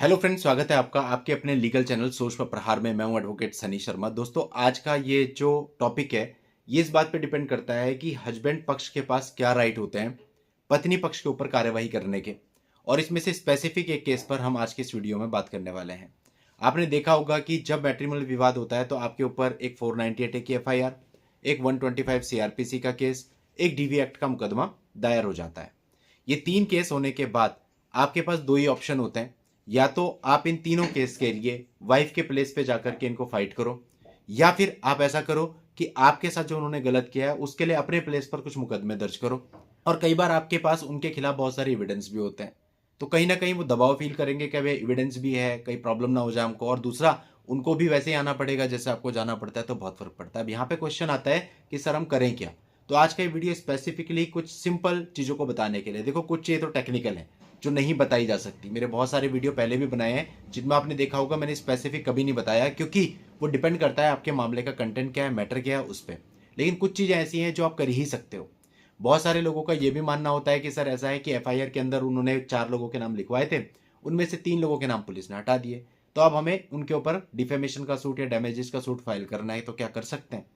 Hello friends, स्वागत है आपका आपके अपने लीगल चैनल सोच पर प्रहार में। मैं हूं एडवोकेट सनी शर्मा। दोस्तों, आज का ये जो टॉपिक है ये इस बात पे डिपेंड करता है कि हस्बैंड पक्ष के पास क्या राइट होते हैं पत्नी पक्ष के ऊपर कार्यवाही करने के। और इसमें से स्पेसिफिक एक केस पर हम आज के इस वीडियो में बात करने वाले हैं। आपने देखा होगा कि जब मैट्रिमोनियल विवाद होता है तो आपके ऊपर एक 498 की एफआईआर, एक 125 सीआरपीसी का केस, एक डीवी एक्ट का मुकदमा दायर हो जाता है। ये तीन केस होने के बाद आपके पास दो ही ऑप्शन होते हैं। या तो आप इन तीनों केस के लिए वाइफ के प्लेस पे जाकर के इनको फाइट करो, या फिर आप ऐसा करो कि आपके साथ जो उन्होंने गलत किया है उसके लिए अपने प्लेस पर कुछ मुकदमे दर्ज करो। और कई बार आपके पास उनके खिलाफ बहुत सारे एविडेंस भी होते हैं, तो कहीं ना कहीं वो दबाव फील करेंगे कि भाई एविडेंस भी है, कहीं प्रॉब्लम ना हो जाए हमको। और दूसरा, उनको भी वैसे ही आना पड़ेगा जैसे आपको जाना पड़ता है, तो बहुत फर्क पड़ता है। अब यहाँ पे क्वेश्चन आता है कि सर हम करें क्या। तो आज का ये वीडियो स्पेसिफिकली कुछ सिंपल चीज़ों को बताने के लिए। देखो, कुछ चीज़ें तो टेक्निकल है जो नहीं बताई जा सकती। मेरे बहुत सारे वीडियो पहले भी बनाए हैं जिनमें आपने देखा होगा मैंने स्पेसिफिक कभी नहीं बताया, क्योंकि वो डिपेंड करता है आपके मामले का कंटेंट क्या है, मैटर क्या है उस पर। लेकिन कुछ चीज़ें ऐसी हैं जो आप कर ही सकते हो। बहुत सारे लोगों का ये भी मानना होता है कि सर ऐसा है कि एफआईआर के अंदर उन्होंने 4 लोगों के नाम लिखवाए थे, उनमें से 3 लोगों के नाम पुलिस ने हटा दिए, तो अब हमें उनके ऊपर डिफेमेशन का सूट या डैमेजेस का सूट फाइल करना है, तो क्या कर सकते हैं।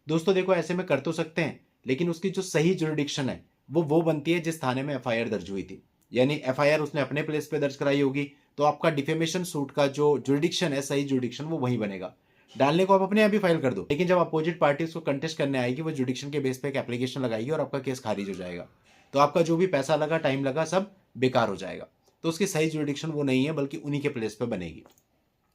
दोस्तों देखो, ऐसे में कर तो सकते हैं, लेकिन उसकी जो सही जुरिडिक्शन है वो बनती है जिस थाने में एफआईआर दर्ज हुई थी। यानी एफआईआर उसने अपने प्लेस पे दर्ज कराई होगी, तो आपका डिफेमेशन सूट का जो जुरिडिक्शन है, सही जुरिडिक्शन, वो वहीं बनेगा। डालने को आप अपने आप ही फाइल कर दो, लेकिन जब अपोजिट पार्टी उसको कंटेस्ट करने आएगी, वो जुडिक्शन के बेस पे एक एप्लीकेशन लगाएगी और आपका केस खारिज हो जाएगा। तो आपका जो भी पैसा लगा, टाइम लगा, सब बेकार हो जाएगा। तो उसकी सही जुरिडिक्शन वो नहीं है, बल्कि उन्हीं के प्लेस पे बनेगी।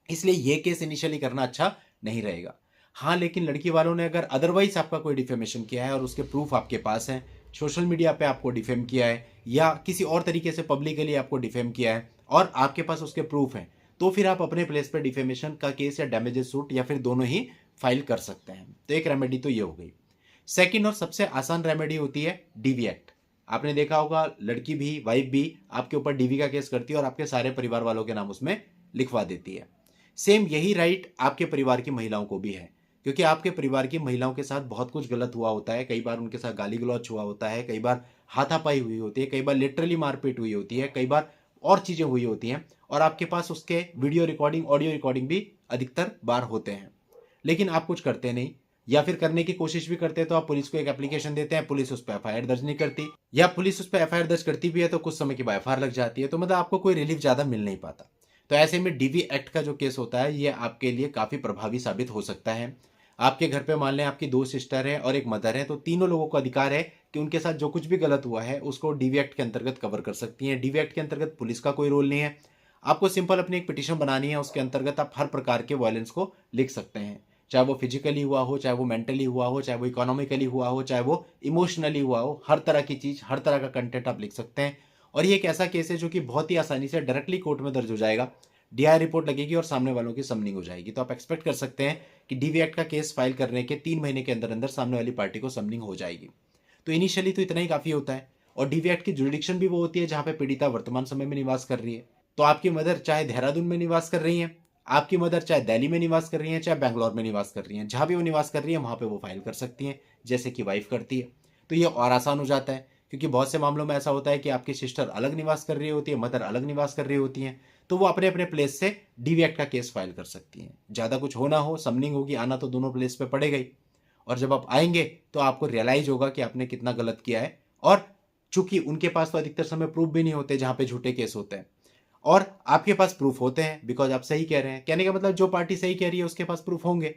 इसलिए ये केस इनिशियली करना अच्छा नहीं रहेगा। हाँ, लेकिन लड़की वालों ने अगर अदरवाइज आपका कोई डिफेमेशन किया है और उसके प्रूफ आपके पास हैं, सोशल मीडिया पे आपको डिफेम किया है या किसी और तरीके से पब्लिकली आपको डिफेम किया है और आपके पास उसके प्रूफ हैं, तो फिर आप अपने प्लेस पे डिफेमेशन का केस या डैमेजेस सूट या फिर दोनों ही फाइल कर सकते हैं। तो एक रेमेडी तो ये हो गई। सेकंड और सबसे आसान रेमेडी होती है डीवी एक्ट। आपने देखा होगा, लड़की भी, वाइफ भी आपके ऊपर डीवी का केस करती है और आपके सारे परिवार वालों के नाम उसमें लिखवा देती है। सेम यही राइट आपके परिवार की महिलाओं को भी है, क्योंकि आपके परिवार की महिलाओं के साथ बहुत कुछ गलत हुआ होता है। कई बार उनके साथ गाली गलौच हुआ होता है, कई बार हाथापाई हुई होती है, कई बार लिटरली मारपीट हुई होती है, कई बार और चीजें हुई होती हैं, और आपके पास उसके वीडियो रिकॉर्डिंग, ऑडियो रिकॉर्डिंग भी अधिकतर बार होते हैं। लेकिन आप कुछ करते नहीं, या फिर करने की कोशिश भी करते हैं तो आप पुलिस को एक एप्लीकेशन देते हैं, पुलिस उस पर एफआईआर दर्ज नहीं करती, या पुलिस उस पर एफआईआर दर्ज करती भी है तो कुछ समय के बाद एफआईआर लग जाती है। तो मतलब आपको कोई रिलीफ ज्यादा मिल नहीं पाता। तो ऐसे में डीवी एक्ट का जो केस होता है ये आपके लिए काफी प्रभावी साबित हो सकता है। आपके घर पे मान लें आपकी 2 सिस्टर है और एक मदर है, तो तीनों लोगों को अधिकार है कि उनके साथ जो कुछ भी गलत हुआ है उसको डीवी एक्ट के अंतर्गत कवर कर सकती हैं। डीवी एक्ट के अंतर्गत पुलिस का कोई रोल नहीं है। आपको सिंपल अपनी एक पिटीशन बनानी है, उसके अंतर्गत आप हर प्रकार के वायलेंस को लिख सकते हैं। चाहे वो फिजिकली हुआ हो, चाहे वो मेंटली हुआ हो, चाहे वो इकोनॉमिकली हुआ हो, चाहे वो इमोशनली हुआ हो, हर तरह की चीज, हर तरह का कंटेंट आप लिख सकते हैं। और ये एक ऐसा केस है जो कि बहुत ही आसानी से डायरेक्टली कोर्ट में दर्ज हो जाएगा। डीआई रिपोर्ट लगेगी और सामने वालों की समनिंग हो जाएगी। तो आप एक्सपेक्ट कर सकते हैं कि डीवी एक्ट का केस फाइल करने के 3 महीने के अंदर अंदर सामने वाली पार्टी को समनिंग हो जाएगी। तो इनिशियली तो इतना ही काफी होता है। और डीवी एक्ट की जुरिडिक्शन भी वो होती है जहां पे पीड़िता वर्तमान समय में निवास कर रही है। तो आपकी मदर चाहे देहरादून में निवास कर रही है, आपकी मदर चाहे दिल्ली में निवास कर रही हैं, चाहे बैंगलोर में निवास कर रही हैं, जहां भी वो निवास कर रही है वहां पे वो फाइल कर सकती हैं, जैसे कि वाइफ करती है। तो ये और आसान हो जाता है, क्योंकि बहुत से मामलों में ऐसा होता है कि आपकी सिस्टर अलग निवास कर रही होती है, मदर अलग निवास कर रही होती हैं, तो वो अपने अपने प्लेस से डीवी एक्ट का केस फाइल कर सकती हैं। ज्यादा कुछ हो ना हो, समनिंग होगी, आना तो दोनों प्लेस पे पड़ेगा ही। और जब आप आएंगे तो आपको रियलाइज होगा कि आपने कितना गलत किया है। और चूंकि उनके पास तो अधिकतर समय प्रूफ भी नहीं होते जहां पे झूठे केस होते हैं, और आपके पास प्रूफ होते हैं, बिकॉज आप सही कह रहे हैं। कहने का मतलब जो पार्टी सही कह रही है उसके पास प्रूफ होंगे।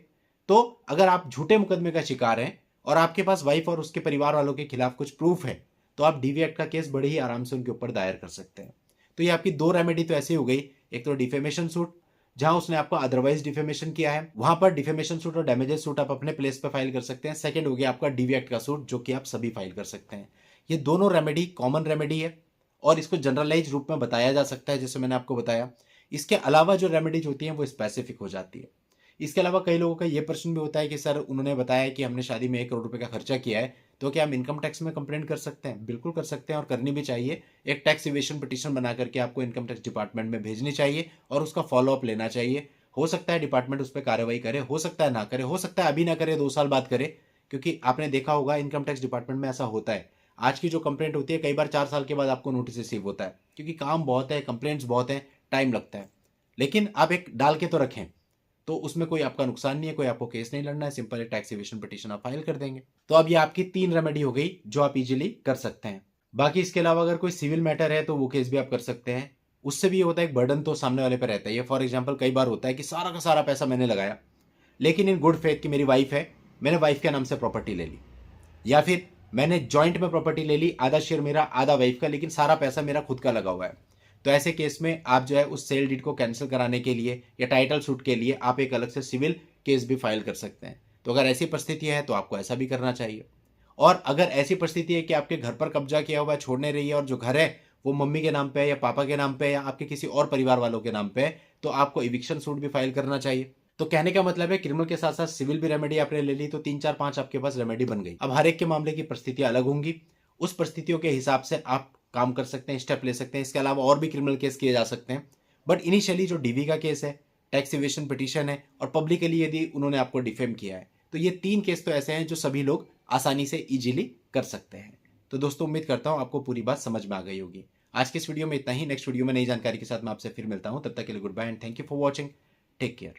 तो अगर आप झूठे मुकदमे का शिकार हैं और आपके पास वाइफ और उसके परिवार वालों के खिलाफ कुछ प्रूफ है, तो आप डीवी एक्ट का केस बड़े ही आराम से उनके ऊपर दायर कर सकते हैं। तो ये आपकी 2 रेमेडी तो ऐसी हो गई। एक तो डिफेमेशन सूट, जहां उसने आपको अदरवाइज डिफेमेशन किया है, वहां पर डिफेमेशन सूट और डैमेजेस सूट आप अपने प्लेस पे फाइल कर सकते हैं। सेकंड हो गया आपका डीवी एक्ट का सूट, जो कि आप सभी फाइल कर सकते हैं। ये दोनों रेमेडी कॉमन रेमेडी है और इसको जनरलाइज रूप में बताया जा सकता है, जैसे मैंने आपको बताया। इसके अलावा जो रेमेडीज होती हैं वो स्पेसिफिक हो जाती है। इसके अलावा कई लोगों का ये प्रश्न भी होता है कि सर, उन्होंने बताया कि हमने शादी में 1 करोड़ रुपए का खर्चा किया है, तो क्या हम इनकम टैक्स में कंप्लेंट कर सकते हैं? बिल्कुल कर सकते हैं और करनी भी चाहिए। एक टैक्स इवेशन पिटीशन बना करके आपको इनकम टैक्स डिपार्टमेंट में भेजनी चाहिए और उसका फॉलोअप लेना चाहिए। हो सकता है डिपार्टमेंट उस पर कार्रवाई करे, हो सकता है ना करे, हो सकता है अभी ना करे, 2 साल बाद करे, क्योंकि आपने देखा होगा इनकम टैक्स डिपार्टमेंट में ऐसा होता है। आज की जो कंप्लेंट होती है, कई बार 4 साल के बाद आपको नोटिस रिसीव होता है, क्योंकि काम बहुत है, कंप्लेंट्स बहुत है, टाइम लगता है, लेकिन आप एक डाल के तो रखें, तो उसमें कोई आपका नुकसान नहीं है, कोई आपको केस नहीं लड़ना है, सिंपल एक टैक्स इवेशन पिटीशन आप फाइल कर देंगे। तो अब ये आपकी 3 रेमेडी हो गई जो आप इजीली कर सकते हैं। बाकी इसके अलावा अगर कोई सिविल मैटर है तो वो केस भी आप कर सकते हैं। उससे भी ये होता है एक बर्डन तो सामने वाले पर रहता है। ये फॉर एग्जाम्पल कई बार होता है कि सारा का सारा पैसा मैंने लगाया, लेकिन इन गुड फेथ की मेरी वाइफ है, मैंने वाइफ के नाम से प्रॉपर्टी ले ली, या फिर मैंने जॉइंट में प्रॉपर्टी ले ली, आधा शेयर मेरा आधा वाइफ का, लेकिन सारा पैसा मेरा खुद का लगा हुआ है। तो ऐसे केस में आप जो है उस सेल डीड को कैंसिल कराने के लिए या टाइटल सूट के लिए आप एक अलग से सिविल केस भी फाइल कर सकते हैं। तो अगर ऐसी परिस्थिति है तो आपको ऐसा भी करना चाहिए। और अगर ऐसी परिस्थिति है कि आपके घर पर कब्जा किया हुआ है, छोड़ने रही है, और जो घर है वो मम्मी के नाम पे है या पापा के नाम पे है या आपके किसी और परिवार वालों के नाम पे है, तो आपको इविक्शन सूट भी फाइल करना चाहिए। तो कहने का मतलब है क्रिमिनल के साथ साथ सिविल भी रेमेडी आपने ले ली, तो 3 4 5 आपके पास रेमेडी बन गई। अब हर एक के मामले की परिस्थितियां अलग होंगी, उस परिस्थितियों के हिसाब से आप काम कर सकते हैं, स्टेप ले सकते हैं। इसके अलावा और भी क्रिमिनल केस किए जा सकते हैं, बट इनिशियली जो डीवी का केस है, टैक्स इवेशन पिटीशन है, और पब्लिकली यदि उन्होंने आपको डिफेम किया है, तो ये 3 केस तो ऐसे हैं जो सभी लोग आसानी से इजीली कर सकते हैं। तो दोस्तों उम्मीद करता हूं आपको पूरी बात समझ में आ गई होगी। आज की इस वीडियो में इतना ही। नेक्स्ट वीडियो में नई जानकारी के साथ मैं आपसे फिर मिलता हूं। तब तक के लिए goodbye and thank you for watching. Take care.